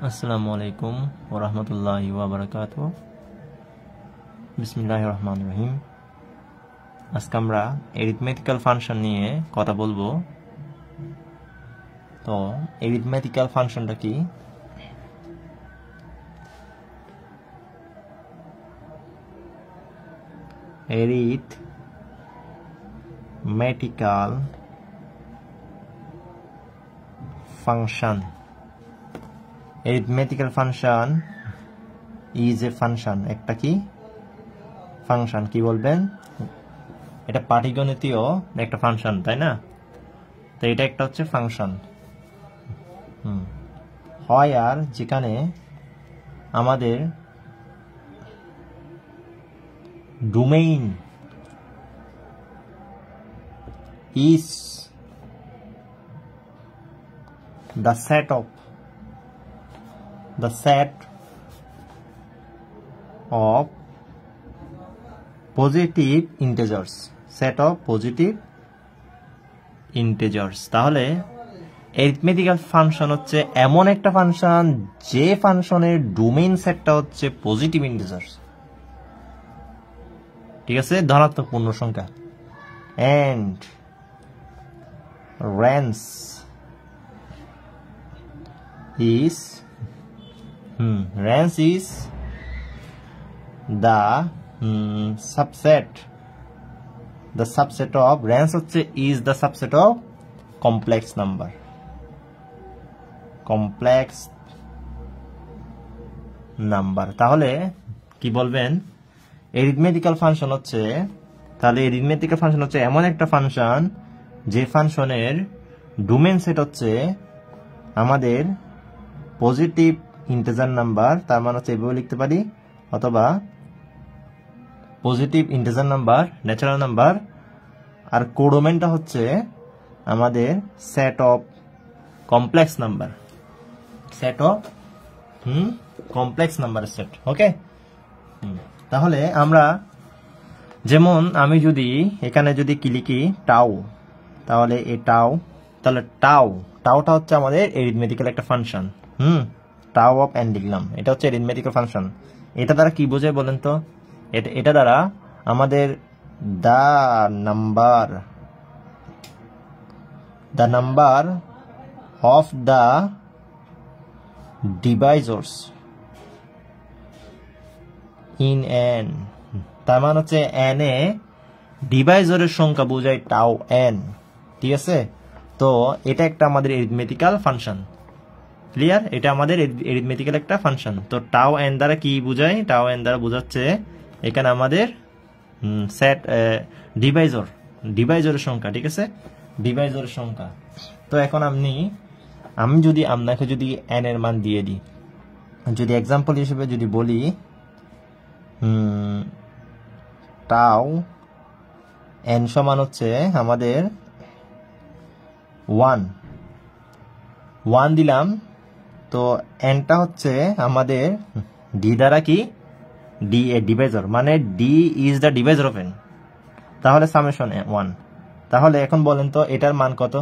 আসসালামু আলাইকুম ওয়া রাহমাতুল্লাহি ওয়া বারাকাতুহু। বিসমিল্লাহির রহমানির রহিম। আজকে আমরা এরিথমেটিক্যাল ফাংশন নিয়ে কথা বলবো। তো এরিথমেটিক্যাল ফাংশনটা কি? এরিথমেটিক্যাল function, arithmetical function is a function। একটা কি ফাংশন, কি বলবেন? এটা পাটিগণিতীয় একটা ফাংশন, তাই না? তো এটা একটা হচ্ছে ফাংশন হয়, আর যেখানে আমাদের domain is the set of positive integers, set of positive integers। তাহলে arithmetical ফাংশন হচ্ছে এমন একটা ফাংশন যে ফাংশনের ডোমেইন সেটটা হচ্ছে পজিটিভ ইন্টিজার্স, ঠিক আছে, ধনাত্মক পূর্ণ সংখ্যা। and range is the subset of range হচ্ছে is the subset of complex number। তাহলে কি বলবেন? arithmetical ফাংশন হচ্ছে, তাহলে arithmetical ফাংশন হচ্ছে এমন একটা ফাংশন যে ফাংশনের ডোমেইন সেট হচ্ছে আমাদের পজিটিভ ইন্টিজার নাম্বার, তার মানে হচ্ছে এভাবে লিখতে পারি, অথবা positive integer number, natural number, আর কোডোমেনটা হচ্ছে আমাদের set of complex number, complex নাম্বারের সেট। ওকে, তাহলে আমরা যেমন আমি যদি এখানে যদি কি লিখি টাউ, তাহলে এই টাউটা হচ্ছে আমাদের এরিথমেটিক্যাল একটা ফাংশন। টাউ অফ এন লিখলাম, এটা হচ্ছে এরিথমেটিক্যাল ফাংশন। এটা দ্বারা কি বোঝায় বলেন তো? এটা দ্বারা আমাদের the number of the divisors in N, তার মানে হচ্ছে এন এ ডিভাইজরের সংখ্যা বোঝায় টাউ এন, ঠিক আছে? তো এটা একটা আমাদের এরিথমেটিক্যাল ফাংশন। ক্লিয়ার? এটা আমাদের এরিথমেটিক্যাল একটা ফাংশন। তো টাউ এন দ্বারা কি বোঝায়? টাউ এন দ্বারা বোঝাচ্ছে এখানে আমাদের সেট ডিভাইজরের সংখ্যা, ঠিক আছে, ডিভাইজরের সংখ্যা। তো এখন আমি যদি আপনাকে যদি এন এর মান দিয়ে দিই, যদি এক্সাম্পল হিসেবে যদি বলি টাউ এন সমান হচ্ছে আমাদের 1 দিলাম, তো এনটা হচ্ছে আমাদের ডি দ্বারা কি ডি এ ডিভাইজর, মানে D is the ডিভাইজর of N, তাহলে সামেশন 1। তাহলে এখন বলেন তো এটার মান কত?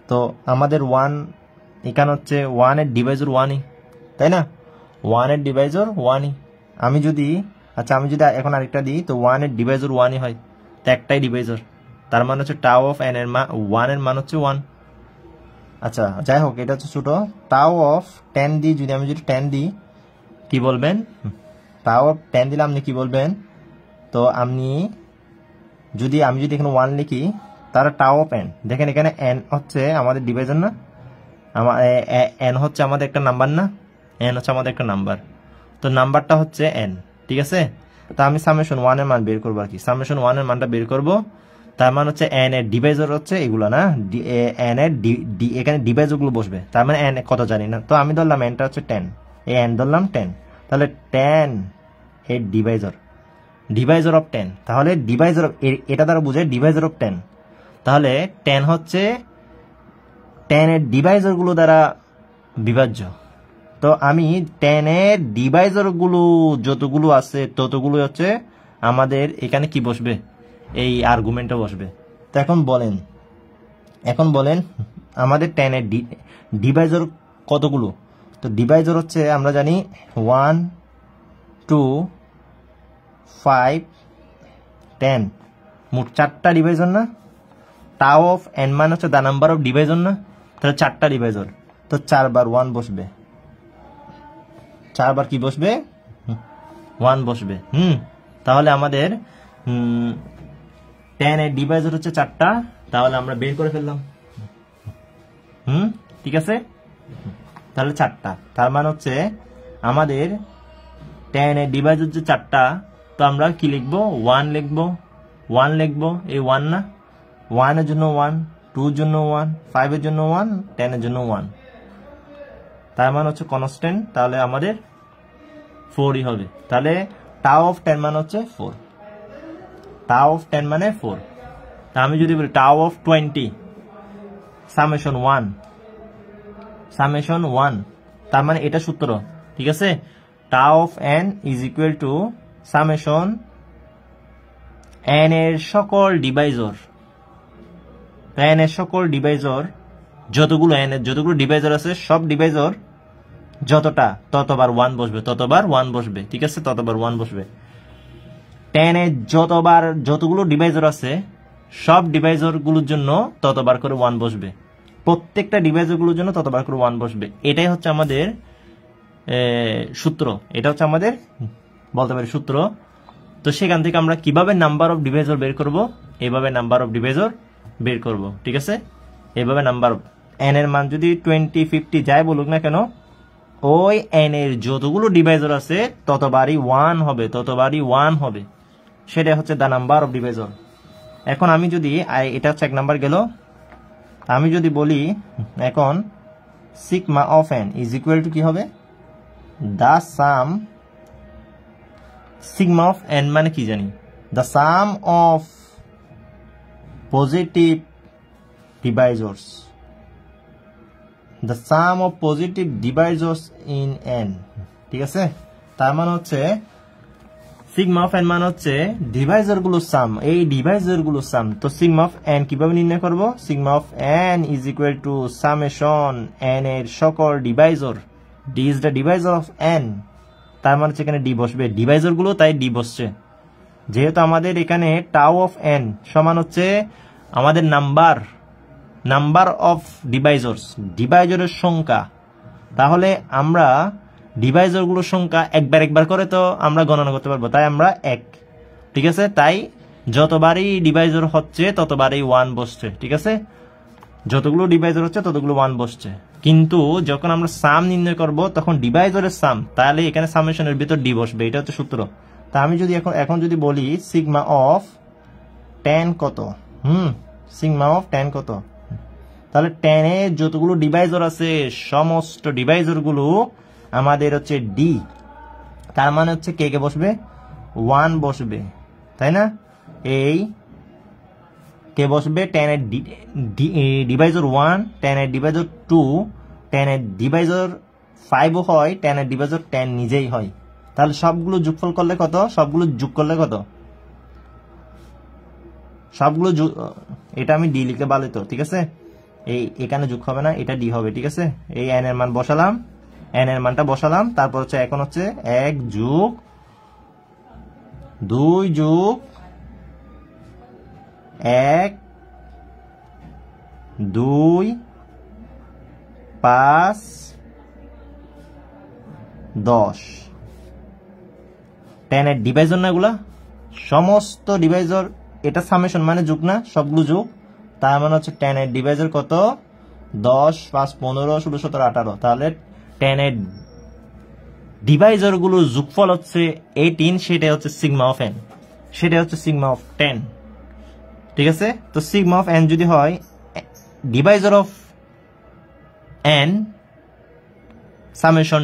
তো আমাদের 1 এখানে হচ্ছে 1 এর ডিভাইজর 1ই, তাই না? 1 এর ডিভাইজর 1ই। আমি যদি এখন আরেকটা দিই, তো 1 এর ডিভাইজর 1ই হয়, তো একটাই ডিভাইজর, তার মানে হচ্ছে টাউ অফ এন এর মান 1 এর মান হচ্ছে 1। আচ্ছা, যাই হোক, এটা হচ্ছে ছোট। টাউ অফ 10 দিই, আমি যদি 10 দিই, কি বলবেন? টাউ অফ 10 দিলে আপনি কি বলবেন? তো আমি যদি এখানে 1 লিখি, তার টাউ অফ এন, দেখেন এখানে এন হচ্ছে আমাদের ডিভাইজর না, এন হচ্ছে আমাদের একটা নাম্বার না, এন হচ্ছে আমাদের একটা নাম্বার, তো নাম্বারটা হচ্ছে এন, ঠিক আছে? তা আমি সামেশন 1 এর মান বের করবো, আর কি সামেশন 1 এর মানটা বের করবো। তার মানে হচ্ছে এন এর ডিভাইজর হচ্ছে এগুলো না, এন এর এখানে ডিভাইজর গুলো বসবে, তার মানে এন কত জানি না, তো আমি ধরলাম এনটা হচ্ছে 10, এই এন ধরলাম 10, তাহলে 10 এর ডিভাইজর অফ 10, তাহলে ডিভাইজর এটা দ্বারা বোঝায় ডিভাইজর অফ 10, তাহলে 10 হচ্ছে 10 এর ডিভাইজর গুলো দ্বারা বিভাজ্য। তো আমি 10 এর ডিভাইজর গুলো যতগুলো আছে ততগুলো হচ্ছে আমাদের এখানে কি বসবে, এই আর্গুমেন্টে বসবে। তো এখন বলেন আমাদের 10 এর ডিভাইজার কতগুলো? তো ডিভাইজার হচ্ছে আমরা জানি 1 2 5 10, মোট 4টা ডিভাইজার না? টাউ অফ n মানে হচ্ছে দ্য নাম্বার অফ ডিভাইজার না? তাহলে 4টা ডিভাইজার, তো 4 বার 1 বসবে, 4 বার কি বসবে? 1 বসবে। তাহলে আমাদের 10 এর ডিভাইজার হচ্ছে 4টা, তাহলে আমরা বের করে ফেললাম। ঠিক আছে, তাহলে 4টা, তার মানে হচ্ছে আমাদের 10 এর ডিভাইজার হচ্ছে 4টা, তো আমরা কি লিখবো? 1 লিখবো, 1 লিখবো, এই 1 না? 1 এর জন্য 1, 2 এর জন্য 1, 5 এর জন্য 1, 10 এর জন্য 1, তার মানে হচ্ছে কনস্ট্যান্ট, তাহলে আমাদের 4ই হবে। তাহলে টাউ অফ 10 মানে হচ্ছে 4, টাউ অফ 10 মানে 4। তা আমি যদি বলি টাউ অফ 20 সামেশন 1, তার মানে এটা সূত্র, ঠিক আছে? Tau of n is equal to summation n এর সকল ডিভাইজার, n এর সকল ডিভাইজার, যতগুলো n এর যতগুলো ডিভাইজার আছে সব ডিভাইজার যতটা ততবার 1 বসবে, ততবার 1 বসবে, ঠিক আছে? ততবার 1 বসবে। 10 এর যতগুলো ডিভাইজার আছে সব ডিভাইজার গুলোর জন্য ততবার করে 1 বসবে, প্রত্যেকটা ডিভাইজার গুলোর জন্য ততবার করে 1 বসবে। এটাই হচ্ছে আমাদের সূত্র, এটা হচ্ছে আমাদের বলতে পারি সূত্র। তো সেখান থেকে আমরা কিভাবে নাম্বার অফ ডিভাইজার বের করব? এইভাবে নাম্বার অফ ডিভাইজার বের করব, ঠিক আছে? এইভাবে নাম্বার অফ n এর মান যদি 20 50 যাই বলুক না কেন, ওই n এর যতগুলো ডিভাইজার আছে ততবারই 1 হবে, ততবারই 1 হবে, সেটা হচ্ছে দ্য নাম্বার অফ ডিভাইজার। এখন আমি যদি এটা হচ্ছে 1 নাম্বার গেল, আমি যদি বলি এখন sigma of n is equal to কি হবে? The sum, sigma of n মানে কি জানি? The sum of positive divisors, the sum of positive divisors in n, ঠিক আছে? তার মানে হচ্ছে সিগমা অফ n মানে হচ্ছে ডিভাইজার গুলোর সাম, এই ডিভাইজার গুলোর সাম। তো সিগমা অফ n কিভাবে নির্ণয় করব? Sigma of n is equal to summation n এর সকল Deviser, d is the divisor of n, তার মানে হচ্ছে এখানে d বসবে, ডিভাইজার গুলো তাই d বসছে। যেহেতু আমাদের এখানে টাউ অফ n সমান হচ্ছে আমাদের নাম্বার অফ ডিভাইজার্স, ডিভাইজারের সংখ্যা, তাহলে আমরা ডিভাইজার গুলোর সংখ্যা একবার করে তো আমরা গণনা করতে পারবো, তাই আমরা 1, ঠিক আছে? তাই যতবারই ডিভাইজার হচ্ছে ততবারই 1 বসছে, ঠিক আছে? যতগুলো ডিভাইজার হচ্ছে ততগুলো 1 বসছে। কিন্তু যখন আমরা সাম নির্ণয় করব তখন ডিভাইজারের সাম, তাহলে এখানে সামেশনের ভিতর d বসবে, এটা হচ্ছে সূত্র। তা আমি যদি এখন যদি বলি সিগমা অফ 10 কত? সিগমা অফ 10 কত? তাহলে 10 এ যতগুলো ডিভাইজার আছে সমস্ত ডিভাইজার গুলো আমাদের হচ্ছে d, তার মানে হচ্ছে কে বসবে? 1 বসবে, তাই না? এই কে বসবে? 10 এর ডিভাইজার 1, 10 এর ডিভাইজার 2, 10 এর ডিভাইজার 5ও হয়, 10 এর ডিভাইজার 10 নিজেই হয়। তাহলে সবগুলো যোগফল করলে কত? সবগুলো যোগ করলে কত? সবগুলো এটা আমি d লিখতে পারলে তো, ঠিক আছে? এই এখানে যোগ হবে না, এটা d হবে, ঠিক আছে? এই n এর মান বসালাম, n এর মানটা বসালাম, তারপর হচ্ছে এখন হচ্ছে 1 যোগ 2 যোগ 1 2 5 10, 10 এর ডিভাইজার না এগুলা, সমস্ত ডিভাইজার, এটা সামেশন মানে যোগ না, সবগুলো যোগ, তার মানে হচ্ছে 10 এর ডিভাইজার কত? 10 5 15 16 17 18, তাহলে 10 এর ডিভাইজার গুলো যোগফল হচ্ছে 18, সেটা হচ্ছে সিগমা অফ n, সেটা হচ্ছে সিগমা অফ 10, ঠিক আছে? তো সিগমা অফ n যদি হয় Deviser of n summation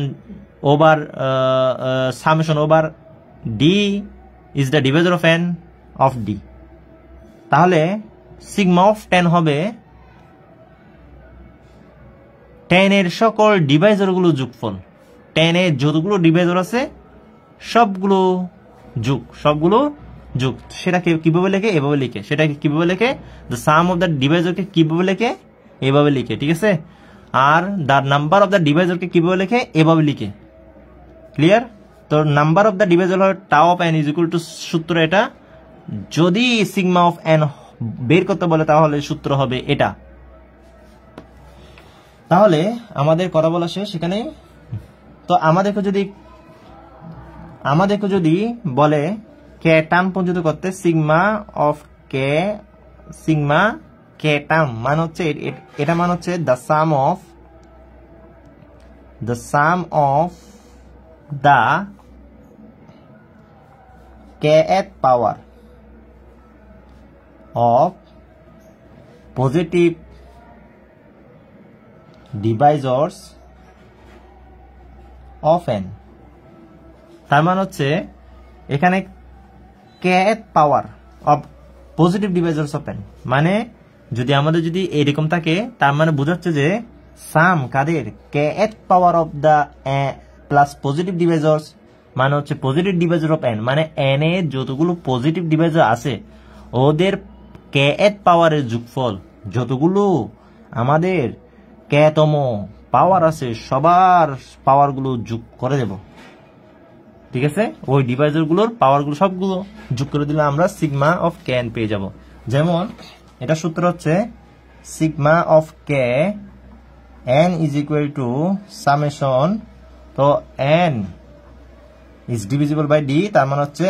over d is the divisor of n of d, তাহলে সিগমা অফ 10 হবে 10 এর সকল ডিভাইজার গুলো যোগফল, 10 এর যতগুলো ডিভাইজার আছে সবগুলো যোগ, সেটাকে কিভাবে লেখে? এভাবে লিখে। সেটাকে কিভাবে লেখে? দ্য সাম অফ দ্য ডিভাইজারকে কিভাবে লেখে? এভাবে লিখে, ঠিক আছে। আর দ্য নাম্বার অফ দ্য ডিভাইজরকে কিভাবে লিখে, এভাবে লিখে। ক্লিয়ার? তো নাম্বার অফ দ্য ডিভাইজর হয় tau of N is equal two, সূত্র এটা। যদি সিগমা অফ এন বের করতে বলে তাহলে সূত্র হবে এটা। তাহলে আমাদের কথা বলা শেষ এখানে। তো আমাদেরকে যদি বলে কে টার্ম পর্যন্ত করতে, sigma of K, sigma K term মানে হচ্ছে এটা মানে হচ্ছে the sum of the kth power of positive divisors of n। তার মানে হচ্ছে এখানে kth power of positive divisors of n মানে যদি আমাদের যদি এরকম থাকে, তার মানে বোঝাচ্ছে যে সাম কাদের, kth power of the plus positive divisors মানে হচ্ছে পজিটিভ ডিভাইজর অফ এন, মানে এন এর যতগুলো পজিটিভ ডিভাইজর আছে ওদের kth পাওয়ারের যোগফল, যতগুলো আমাদের kতম পাওয়ার আছে সবার পাওয়ারগুলো যোগ করে দেব, ঠিক আছে। ওই ডিভাইজরগুলোর পাওয়ারগুলো সবগুলো যোগ করে দিলে আমরা সিগমা অফ কে এন পেয়ে যাব। যেমন এটা সূত্র হচ্ছে sigma of K N is equal to summation, তো N is divisible by D, তার মানে হচ্ছে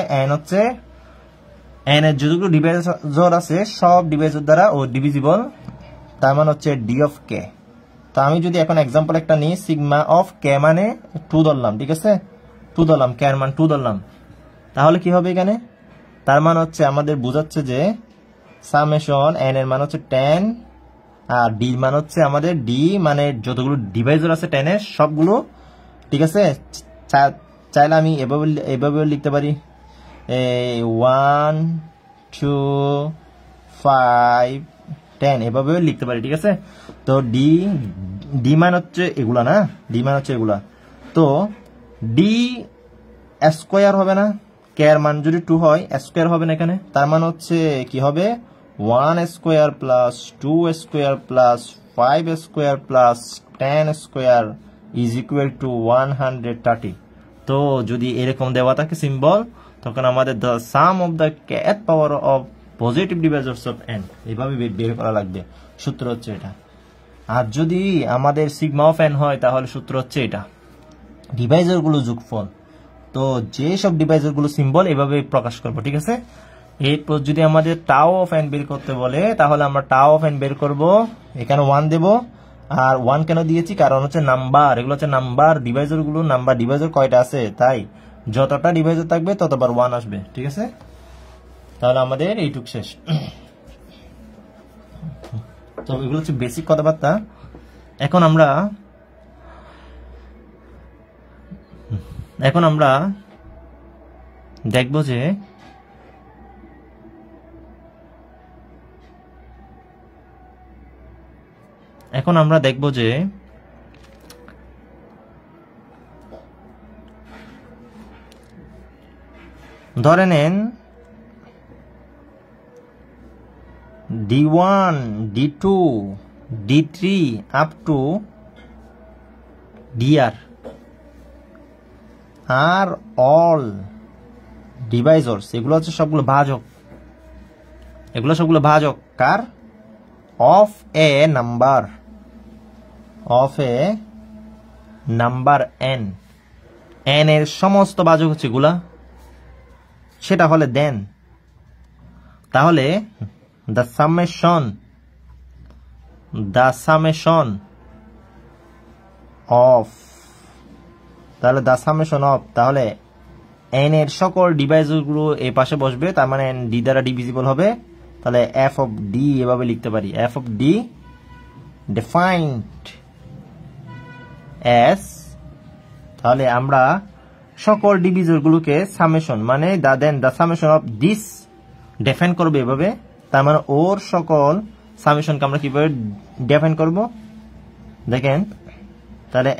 এন এর যতগুলো ডিভাইজর আছে সব ডিভাইজর দ্বারা ও ডিভিজিবল, তার মানে হচ্ছে ডি অফ কে। তো আমি যদি এখন এক্সাম্পল একটা নিই, সিগমা অফ কে মানে 2 ধরলাম, ঠিক আছে, 2 ধরলাম, কে এর মান 2 ধরলাম, তাহলে কি হবে এখানে, তার মানে হচ্ছে আমাদের বোঝাচ্ছে যে সামেশন এন এর মান হচ্ছে 10 আর ডি মান হচ্ছে আমাদের ডি মানে যতগুলো ডিভাইজর আছে 10 এর সবগুলো, ঠিক আছে। চাইলে আমি এভাবে লিখতে পারি 1 2 5 10 এভাবেও লিখতে পারি, ঠিক আছে। তো ডি মান হচ্ছে এগুলা না, ডি মান হচ্ছে এগুলা, তো ডি স্কোয়ার হবে না, কে এর মান যদি 2 হয় স্কোয়ার হবে না এখানে, তার মানে হচ্ছে কি হবে 1 square plus 2 square plus 5 square plus 10 square is equal to 130। তো যদি এরকম দেওয়া থাকে সিম্বল, তখন আমাদের the sum of the kth power of positive divisors of N এইভাবে বের করা লাগবে, সূত্র হচ্ছে এটা। আর যদি আমাদের সিগমা অফ এন হয় তাহলে সূত্র হচ্ছে এটা, ডিভাইজর গুলো যোগফল। তো যেসব ডিভাইজর গুলো সিম্বল এভাবে প্রকাশ করবো, ঠিক আছে। এরপর যদি আমাদের টাও অফ এন বের করতে বলে তাহলে আমরা টাও অফ এন বের করব, এখানে 1 দেব। আর 1 কেন দিয়েছি, কারণ হচ্ছে নাম্বার, এগুলো হচ্ছে নাম্বার ডিভাইজর গুলো, নাম্বার ডিভাইজর কয়টা আছে তাই যতটা ডিভাইজর থাকবে ততবার 1 আসবে, ঠিক আছে। তাহলে আমাদের এইটুক শেষ। তো এগুলো হচ্ছে বেসিক কথাবার্তা। এখন আমরা দেখব যে ধরে নেন D1, D2, D3 up to DR are all divisors, এগুলো হচ্ছে সবগুলো ভাজক, কার, অফ এ নাম্বার এন এর সমস্ত ভাজক হচ্ছে এগুলা, সেটা হলে দেন তাহলে the summation of তাহলে n এর সকল ডিভাইজর গুলো এই পাশে বসবে, তার মানে n d দ্বারা ডিভিজিবল হবে, তাহলে f of d এভাবে লিখতে পারি, f of d defined as, তাহলে আমরা সকল ডিভিজর গুলোকে সামেশন মানে the summation of this define করবে এভাবে, তার মানে ওর সকল সামেশনকে আমরা কিভাবে ডিফাইন করব দেখেন, তাহলে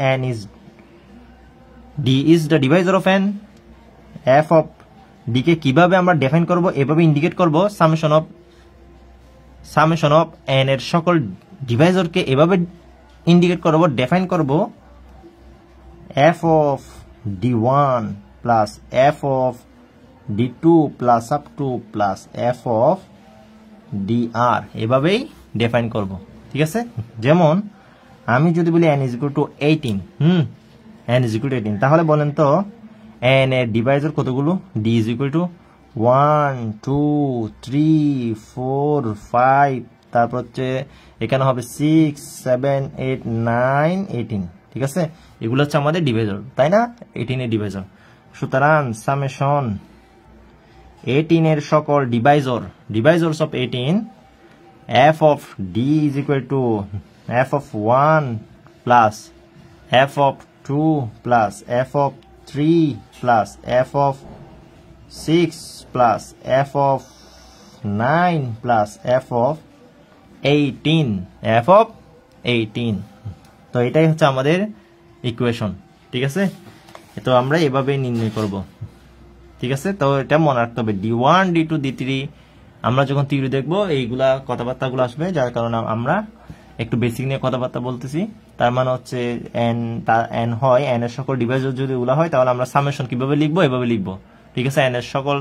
d is the divisor of n, f of d কে কিভাবে আমরা ডিফাইন করব এভাবে ইন্ডিকেট করব সামেশন অফ n এর সকল ডিভাইজরকে এভাবে ইন্ডিকেট করব, ডিফাইন করব f of d1 plus f of d2 plus up to plus f of dr, এভাবেই ডিফাইন করব। ঠিক আছে, যেমন আমি যদি বলি n is equal to 18, n is equal to 18, তাহলে বলেন তো n এর ডিভাইজর কতগুলো? d is equal to 1 2 3 4 5, তারপর হচ্ছে এখানে হবে 6 7 8 9 18। ঠিক আছে, এগুলো হচ্ছে আমাদের ডিভাইজর, তাই না? 18 এর ডিভাইজর। সুতরাং সামেশন 18 এর সকল ডিভাইজরস of 18, f of d is equal to f of 1 plus f of 2 plus f of 3 plus f of 6 plus f of 9 plus f of 18, f of 18। তো এটাই হচ্ছে আমাদের ইকুয়েশন। ঠিক আছে, তো আমরা এভাবে নির্ণয় করব। ঠিক আছে, তো এটা মনে রাখতে হবে d1 d2 d3 আমরা যখন থিওরি দেখবো এইগুলা কথাবার্তাগুলো আসবে, যার কারণে আমরা একটু বেসিক নিয়ে কথাবার্তা বলতেছি। তার মানে হচ্ছে n হয়, n এর সকল ডিভাইজর যদি ওগুলা হয় তাহলে আমরা সামেশন কিভাবে লিখবো? এভাবে লিখবো। ঠিক আছে, n এর সকল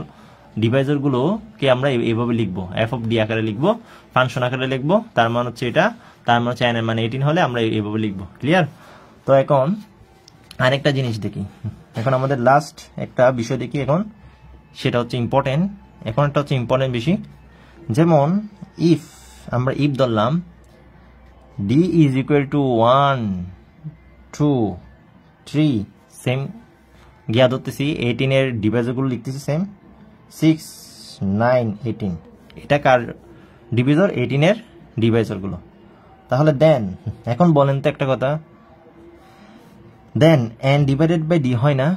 ডিভাইজর গুলোকে আমরা এভাবে লিখবো, f of d আকারে লিখবো, ফাংশন আকারে লিখবো। তার মানে হচ্ছে এটা, তার মানে হচ্ছে n এর মানে 18 হলে আমরা এভাবে লিখবো। ক্লিয়ার? তো এখন আরেকটা জিনিস দেখি, এখন আমাদের লাস্ট একটা বিষয় দেখি এখন, সেটা হচ্ছে ইম্পর্টেন্ট। এখন একটা হচ্ছে ইম্পর্টেন্ট বেশি, যেমন ইফ আমরা ইফ ধরলাম d is equal to 1 2 3, same গিয়া ধরতেছি 18 এর ডিভাইজর গুলো লিখতেছি সেম 6 9 18, এটা কার ডিভিজর? 18 এর ডিভাইজর গুলো। তাহলে দেন এখন বলেন তো একটা কথা, দেন n ডিভাইডেড বাই d হয় না?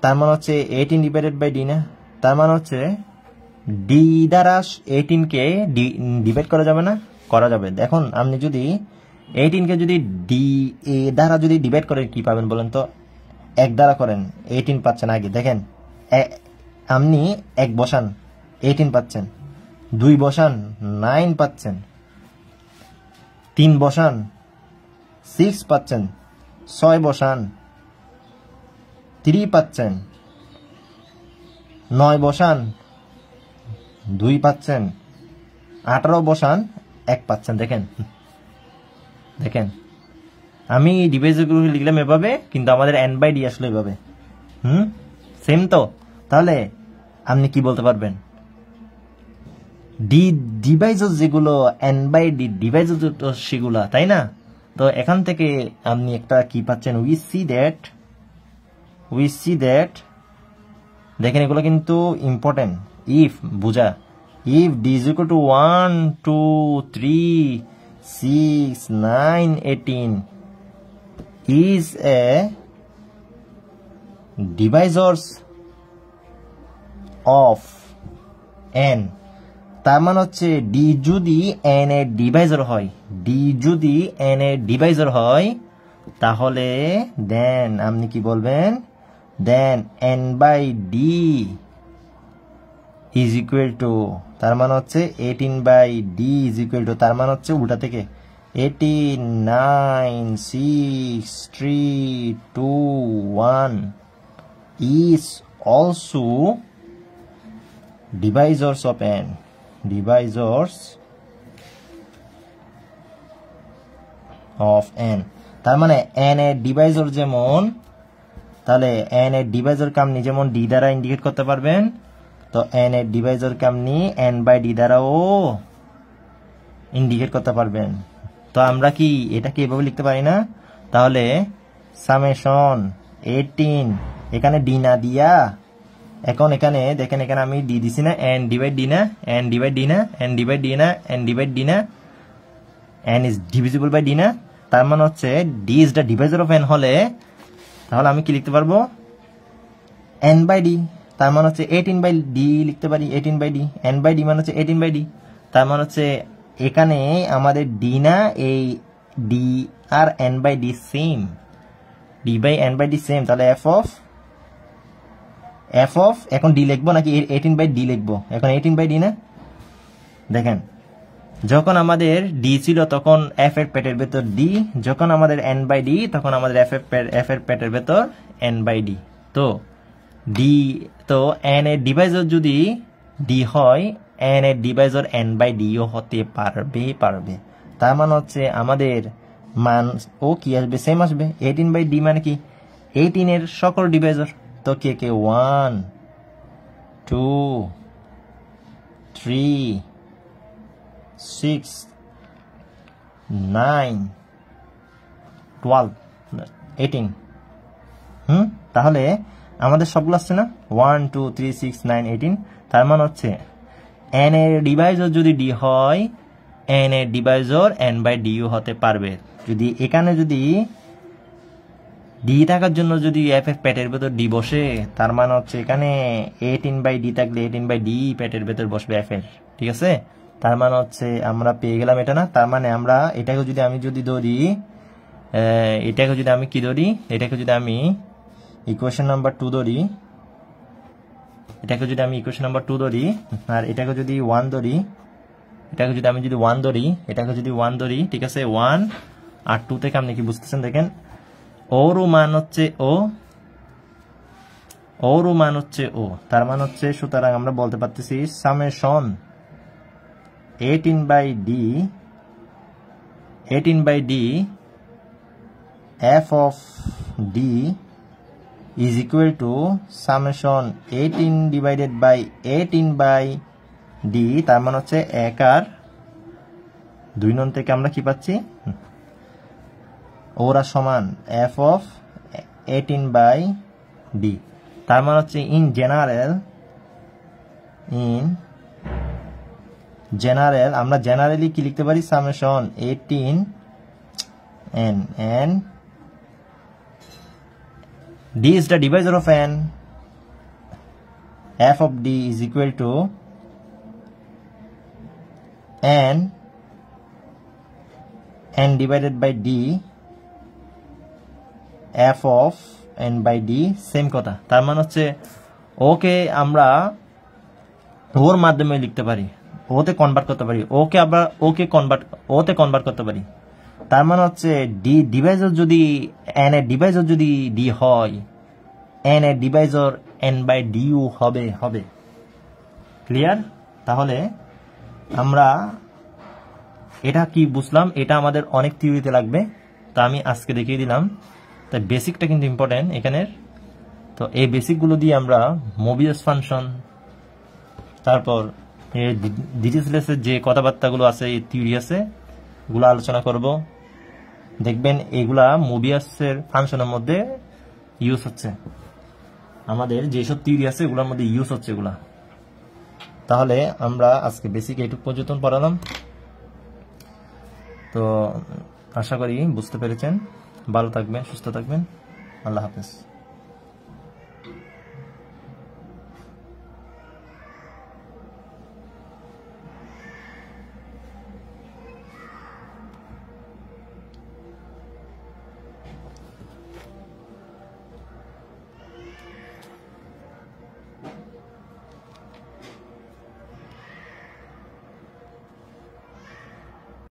তার মানে হচ্ছে 18 ডিভাইডেড বাই d না? তার মানে হচ্ছে d দ্বারা 18 কে ডিভাইড করা যাবে না? করা যাবে। দেখুন আপনি যদি 18 কে যদি d a দ্বারা যদি ডিভাইড করেন কি পাবেন বলেন তো? 1 দ্বারা করেন 18 পাচ্ছেন। আগে দেখেন আপনি 1 বসান 18 পাচ্ছেন, 2 বসান 9 পাচ্ছেন, 3 বসান 6 পাচ্ছেন, 6 বসান 3 পাচ্ছেন, 9 বসান 2 পাচ্ছেন, 18 বসান 1 পাচ্ছেন। দেখেন দেখেন আমি ডিভাইজরগুলো লিখলাম এভাবে, কিন্তু আমাদের n বাই d আসলে এভাবে। সেম তো? তাহলে আপনি কি বলতে পারবেন? ডি ডিভাইজর যেগুলো n বাই d ডিভাইজর সেগুলা, তাই না? তো এখান থেকে আপনি একটা কি পাচ্ছেন? উই সি দ্যাট দেখেন এগুলো কিন্তু ইম্পর্টেন্ট। ইফ বুঝা, if d is equal to 1 2 3 6 9 18 is a divisors of n, তার মানে হচ্ছে d যদি n এর ডিভাইজর হয়, d যদি n এর ডিভাইজর হয়, তাহলে দেন আপনি কি বলবেন? Then n by d is equal to, তার মানে হচ্ছে 18 by d is equal to, তার মানে হচ্ছে উল্টা থেকে 18 9 6 3 2 1 is also divisors of n, divisors of n। তার মানে n এর ডিভাইজর যেমন, তাহলে n এর ডিভাইজরকে আপনি যেমন d দ্বারা ইন্ডিকেট করতে পারবেন, তো n এর ডিভাইজরকে আপনি n বাই d দ্বারাও ইন্ডিকেট করতে পারবেন। তো আমরা কি এটা কি এভাবে লিখতে পারি না? তাহলে সামেশন 18, এখানে d না দিয়া, এখন এখানে দেখেন এখানে আমি d দিছি না, n ডিভাইড d না, n ডিভাইড d না, n ডিভাইড d না, n ডিভাইড d না, n is divisible by d না। তার মানে হচ্ছে d is the divisor of n হলে, তাহলে আমি কি লিখতে পারবো? n বাই d, তার মানে হচ্ছে 18 বাই d লিখতে পারি, 18 by d, n by d মানে হচ্ছে 18 বাই d। তার মানে হচ্ছে এখানে আমাদের d না, এই d আর n by d same, d by n by d same. তাহলে f of এখন d লিখবো নাকি 18 বাই d লিখবো? এখন 18 বাই d না? দেখেন যখন আমাদের ডি ছিল তখন এফ এর পেটের ভেতর ডি, যখন আমাদের এন বাই ডি তখন আমাদের এফ এর পেটের ভেতর এন বাই ডি। তো ডি, তো এন এর ডিভাইজর যদি ডি হয়, এন এর ডিভাইজর এন বাই ডিও হতে পারবে। তার মানে হচ্ছে আমাদের মান ও কি আসবে, সেম আসবে। 18/d মানে কি 18 এর সকল ডিভাইজর। তো কে 1 2 3 6 9 12 18। তাহলে আমাদের সবগুলো আসছে না, 1 2 3 6 9 18। তার মানে হচ্ছে এন এর ডিভাইজর যদি ডি হয়, এন এর ডিভাইজর এন বাই ডিও হতে পারবে। যদি এখানে যদি ডি থাকার জন্য যদি এফ এফ পেটের ভেতর ডি বসে, তার মানে হচ্ছে এখানে 18/d থাকলে 18/d পেটের ভেতর বসবে এফ এর, ঠিক আছে। তার মানে হচ্ছে আমরা পেয়ে গেলাম এটা না। তার মানে আমরা এটাকে যদি আমি ধরি, এটাকে যদি আমি কি ধরি, এটাকে যদি আমি ইকুয়েশন নাম্বার 2 ধরি, এটাকে যদি আমি ইকুয়েশন নাম্বার 2 ধরি, আর এটাকে যদি 1 ধরি, এটাকে যদি আমি 1 ধরি, এটাকে যদি 1 ধরি, ঠিক আছে। 1 আর 2 থেকে আপনি কি বুঝতেছেন দেখেন, ওর মান হচ্ছে ও, ওর মান হচ্ছে ও। তার মান হচ্ছে, সুতরাং আমরা বলতে পারতেছি summation 18/d f of d is equal to summation 18 divided by 18/d। তার মানে হচ্ছে 1 আর 2 নং থেকে আমরা কি পাচ্ছি, ওরা সমান f of 18/d। তার মানে হচ্ছে ইন জেনারেল আমরা জেনারেলি কি লিখতে পারি, summation 18 n d is the divisor of n, f of d is equal to n divided by d, f of n by d, same কথা। তার মানে হচ্ছে ওকে আমরা ওর মাধ্যমে লিখতে পারি, ওতে কনভার্ট করতে পারি, ওকে আবার ওতে কনভার্ট করতে পারি। তার মানে হচ্ছে ডি ডিভাইজর যদি এন এর ডিভাইজর যদি ডি হয়, এন এর ডিভাইজর এন বাই ডিউ হবে। ক্লিয়ার? তাহলে আমরা এটা কি বুঝলাম, এটা আমাদের অনেক থিওরিতে লাগবে, তা আমি আজকে দেখিয়ে দিলাম। তাই বেসিকটা কিন্তু ইম্পর্টেন্ট এখানের। তো এই বেসিকগুলো দিয়ে আমরা মোবিয়াস ফাংশন, তারপর ডিরিচলেটের যে কথাবার্তাগুলো আছে, এই থিওরি আছে, এগুলো আলোচনা করব। দেখবেন এগুলা মোবিয়াসের ফাংশনের মধ্যে ইউজ হচ্ছে, আমাদের যেসব থিওরি আছে এগুলোর মধ্যে ইউজ হচ্ছে এগুলা। তাহলে আমরা আজকে বেসিক এইটুকু পর্যন্ত পড়ালাম। তো আশা করি বুঝতে পেরেছেন। ভালো থাকবেন, সুস্থ থাকবেন। আল্লাহ হাফেজ।